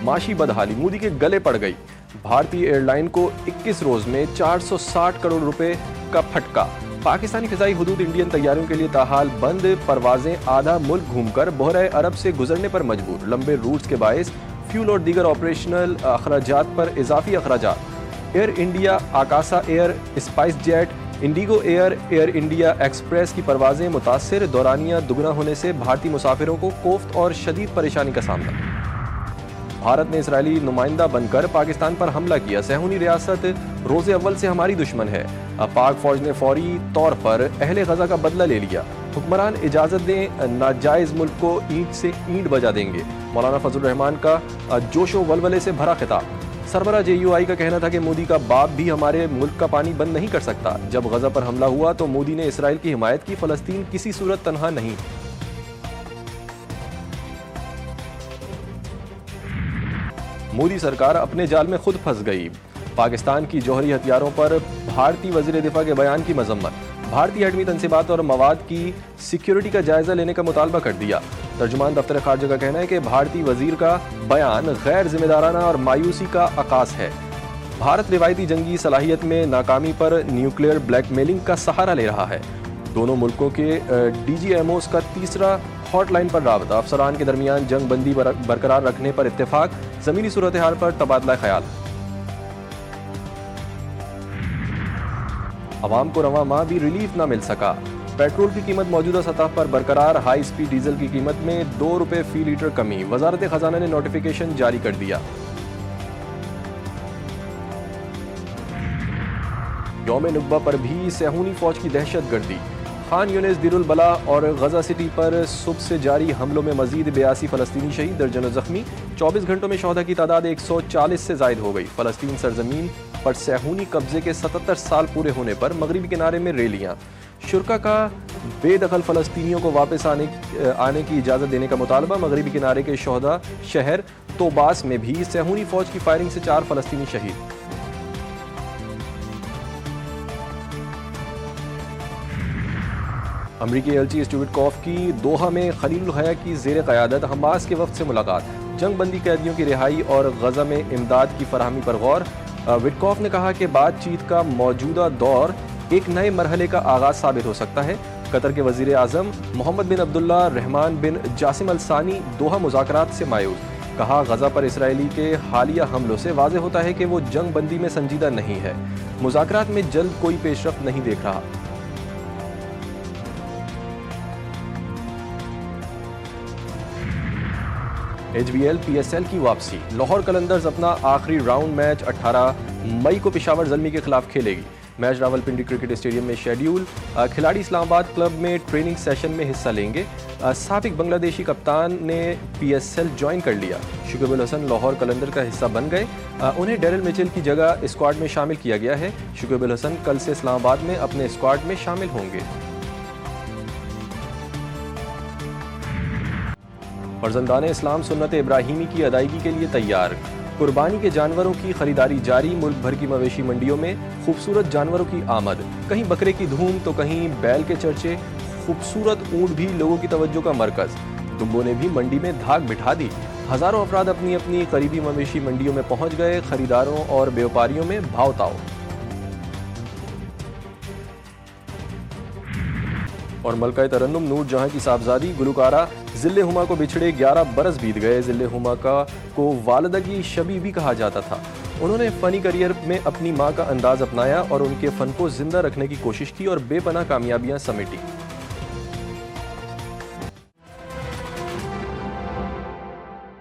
معاشی بدحالی مودی کے گلے پڑ گئی. بھارتی ایئر لائن کو 21 روز میں 460 کروڑ روپے کا پھٹکا. پاکستانی فضائی حدود انڈین طیاروں کے لیے تاحال بند. پروازیں آدھا ملک گھوم کر بحیرہ عرب سے گزرنے پر مجبور. لمبے روٹس کے باعث فیول اور دیگر آپریشنل اخراجات پر اضافی اخراجات. ایئر انڈیا، آکاسا ایئر، اسپائس جیٹ، انڈیگو ایئر، ایئر انڈیا ایکسپریس کی پروازیں متاثر. دورانیہ دگنا ہونے سے بھارتی مسافروں کو کوفت اور شدید پریشانی کا سامنا. بھارت نے اسرائیلی نمائندہ بن کر پاکستان پر حملہ کیا. صہیونی ریاست روز اول سے ہماری دشمن ہے. پاک فوج نے فوری طور پر اہل غزہ کا بدلہ لے لیا. حکمران اجازت دیں ناجائز ملک کو اینٹ سے اینٹ بجا دیں گے. مولانا فضل الرحمان کا جوش و ولولے سے بھرا خطاب. سربراہ JUI کا کہنا تھا کہ مودی کا باپ بھی ہمارے ملک کا پانی بند نہیں کر سکتا. جب غزہ پر حملہ ہوا تو مودی نے اسرائیل کی حمایت کی. فلسطین کسی صورت تنہا نہیں. مودی سرکار اپنے جال میں خود پھنس گئی. پاکستان کی جوہری ہتھیاروں پر بھارتی وزیر دفاع کے بیان کی مذمت. بھارتی ایٹمی تنصیبات اور مواد کی سیکیورٹی کا جائزہ لینے کا مطالبہ کر دیا. ترجمان دفتر خارجہ کا کہنا ہے کہ بھارتی وزیر کا بیان غیر ذمہ دارانہ اور مایوسی کا عکاس ہے. بھارت روایتی جنگی صلاحیت میں ناکامی پر نیوکلیئر بلیک میلنگ کا سہارا لے رہا ہے. دونوں ملکوں کے DGMOs کا تیسرا ہاٹ لائن پر رابطہ. افسران کے درمیان جنگ بندی برقرار رکھنے پر اتفاق. زمینی صورتحال پر تبادلہ خیال. عوام کو رواں ماہ بھی ریلیف نہ مل سکا. پیٹرول کی قیمت موجودہ سطح پر برقرار. ہائی سپیڈ ڈیزل کی قیمت میں 2 روپے فی لیٹر کمی. وزارت خزانہ نے نوٹیفیکیشن جاری کر دیا. یوم نکبہ پر بھی صہیونی فوج کی دہشت گردی. خان یونس، دیر البلا اور غزہ سٹی پر صبح سے جاری حملوں میں مزید 82 فلسطینی شہید، درجنوں زخمی. 24 گھنٹوں میں شہداء کی تعداد 140 سے زائد ہو گئی. فلسطین سرزمین پر صہیونی قبضے کے 77 سال پورے ہونے پر مغربی کنارے میں ریلیاں. شرکا کا بے دخل فلسطینیوں کو واپس آنے کی اجازت دینے کا مطالبہ. مغربی کنارے کے شہداء شہر توباس میں بھی صہیونی فوج کی فائرنگ سے 4 فلسطینی شہید. امریکی ایلچی اسٹیو وٹکوف کی دوحہ میں خلیل الحیا کی زیر قیادت حماس کے وفد سے ملاقات. جنگ بندی قیدیوں کی رہائی اور غزہ میں امداد کی فراہمی پر غور. وٹکوف نے کہا کہ بات چیت کا موجودہ دور ایک نئے مرحلے کا آغاز ثابت ہو سکتا ہے. قطر کے وزیر اعظم محمد بن عبداللہ الرحمن بن جاسم الثانی دوحہ مذاکرات سے مایوس. کہا غزہ پر اسرائیلی کے حالیہ حملوں سے واضح ہوتا ہے کہ وہ جنگ بندی میں سنجیدہ نہیں ہے. مذاکرات میں جلد کوئی پیش رفت نہیں دیکھ رہا. HBL PSL کی واپسی. لاہور قلندرز اپنا آخری راؤنڈ میچ 18 مئی کو پشاور زلمی کے خلاف کھیلے گی. میچ راولپنڈی کرکٹ اسٹیڈیم میں شیڈیول. کھلاڑی اسلام آباد کلب میں ٹریننگ سیشن میں حصہ لیں گے. سابق بنگلہ دیشی کپتان نے PSL جوائن کر لیا. شکیب الحسن لاہور قلندر کا حصہ بن گئے. انہیں ڈیرل میچل کی جگہ اسکواڈ میں شامل کیا گیا ہے. شکیب الحسن کل سے اسلام آباد میں اپنے اسکواڈ میں شامل ہوں گے. فرزندان اسلام سنت ابراہیمی کی ادائیگی کے لیے تیار. قربانی کے جانوروں کی خریداری جاری. ملک بھر کی مویشی منڈیوں میں خوبصورت جانوروں کی آمد. کہیں بکرے کی دھوم تو کہیں بیل کے چرچے. خوبصورت اونٹ بھی لوگوں کی توجہ کا مرکز. دمبوں نے بھی منڈی میں دھاک بٹھا دی. ہزاروں افراد اپنی اپنی قریبی مویشی منڈیوں میں پہنچ گئے. خریداروں اور بیوپاریوں میں بھاؤ تاؤ. اور ملکہ ترنم نور جہاں کی صاحبزادی گلوکارہ ذل ہما کو بچھڑے 11 برس بیت گئے. ذل ہما کو والدہ کی شبیہ بھی کہا جاتا تھا. انہوں نے فنی کریئر میں اپنی ماں کا انداز اپنایا اور ان کے فن کو زندہ رکھنے کی کوشش کی اور بے پناہ کامیابیاں سمیٹی.